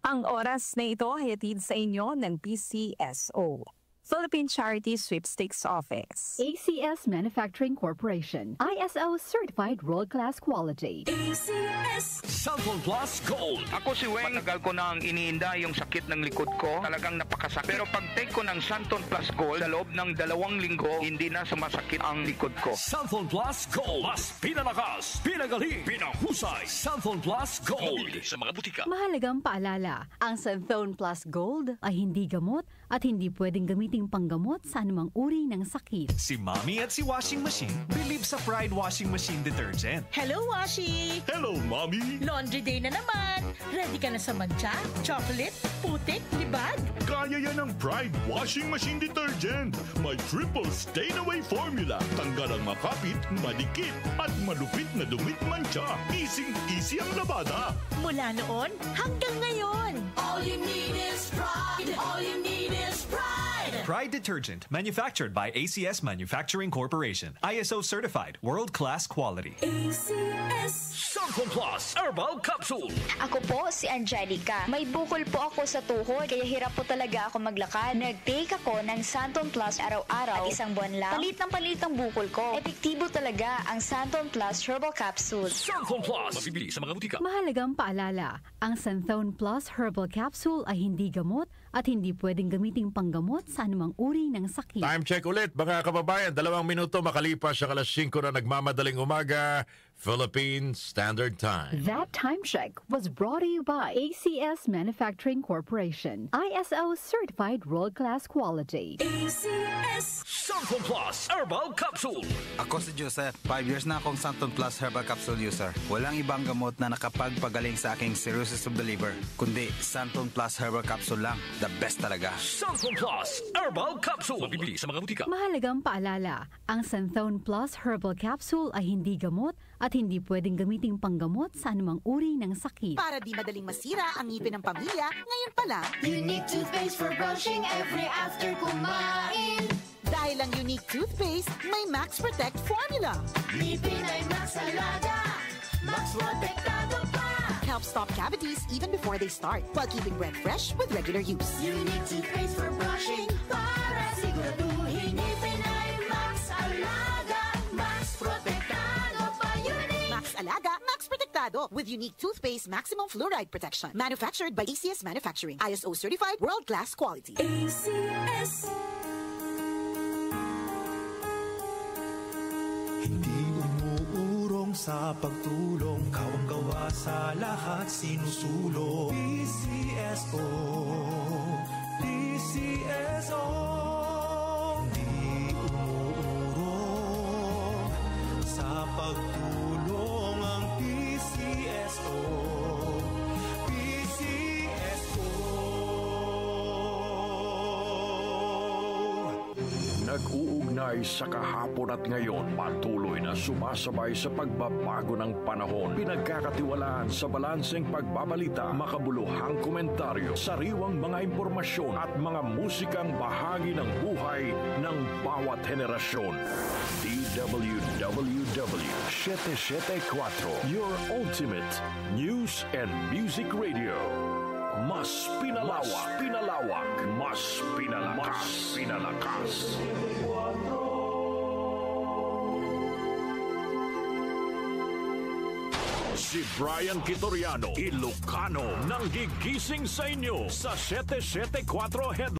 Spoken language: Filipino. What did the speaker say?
Ang oras na ito ay hatid sa inyo ng PCSO, Philippine Charity Sweepstakes Office. ACS Manufacturing Corporation, ISO Certified World-Class Quality. ACS Cellphone Plus Gold. Ako si Weng, matagal ko nang iniinda yung sakit ng likod ko. Talagang napakasakit. Pero pag take ko ng Santon Plus Gold, sa loob ng 2 linggo, hindi na sumasakit ang likod ko. Cellphone Plus Gold. Mas pinalakas, pinagaling, pinahusay. Cellphone Plus Gold. Mabili sa mga butika. Mahalagang paalala, ang Santhone Plus Gold ay hindi gamot at hindi pwedeng gamiting panggamot sa anumang uri ng sakit. Si Mommy at si Washing Machine believe sa Pride Washing Machine Detergent. Hello, Washi! Hello, Mommy! Laundry day na naman! Ready ka na sa mancha, chocolate, putik, libag? Kaya yan ang Pride Washing Machine Detergent. May triple stain-away formula. Tanggal ang makapit, madikit, at malupit na dumit mancha. Easy ang labada. Mula noon hanggang ngayon. All you need is pride. All you need is pride. Pride Detergent, manufactured by ACS Manufacturing Corporation. ISO certified, world-class quality. ACS Cellphone Plus Herbal Capsule. Ako po si Angelica. May bukol po ako sa tuhod, kaya hirap po talaga ako maglakad. Nag-take ako ng Santon Plus araw-araw at isang buwan lang. Palit ang bukol ko. Epektibo talaga ang Santon Plus Herbal Capsule. Cellphone Plus. Mabibili sa mga butika. Mahalagang paalala, ang Santhone Plus Herbal Capsule ay hindi gamot at hindi pwedeng gamiting panggamot sa anumang uri ng sakit. Time check ulit mga kababayan. 2 minuto makalipas sa 5:00 na nagmamadaling umaga, Philippine Standard Time. That time check was brought to you by ACS Manufacturing Corporation, ISO Certified World-Class Quality. ACS Cellphone Plus Herbal Capsule. Ako si Joseph. 5 years na akong Santon Plus Herbal Capsule user. Walang ibang gamot na nakapagpagaling sa aking cirrhosis of the liver, kundi Santon Plus Herbal Capsule lang. The best talaga. Cellphone Plus Herbal Capsule. Mabibili sa mga butika. Mahalagang paalala, ang Santhone Plus Herbal Capsule ay hindi gamot at hindi pwedeng gamiting panggamot sa anumang uri ng sakit. Para di madaling masira ang ngipin ng pamilya, ngayon pa lang, Unique toothpaste for brushing every after kumain. dahil ang Unique Toothpaste, may Max Protect formula. Ngipin ay Max Alaga, Max Protektado pa. Helps stop cavities even before they start, while keeping breath fresh with regular use. Unique toothpaste for brushing para siguraduhin ngipin ay Max Alaga, Max Protektado pa. Unique Max Alaga, Max Protektado with Unique Toothpaste Maximum Fluoride Protection. Manufactured by ACS Manufacturing. ISO certified world-class quality. ACS Hindi umuurong sa pagtulong, kawang-gawa sa lahat sinusulong. PCSO, PCSO. Hindi umuurong sa pagtulong ang PCSO, PCSO. Nag-uugnay sa kahapon at ngayon, patuloy na sumasabay sa pagbabago ng panahon. Pinagkakatiwalaan sa balanseng pagbabalita, makabuluhang komentaryo, sariwang mga impormasyon at mga musikang bahagi ng buhay ng bawat henerasyon. DWWW 774, your ultimate news and music radio. Mas pinalawak, mas pinalakas. Si Brian Kitoriano, Ilocano, nang gigising sa inyo sa 774 Headline.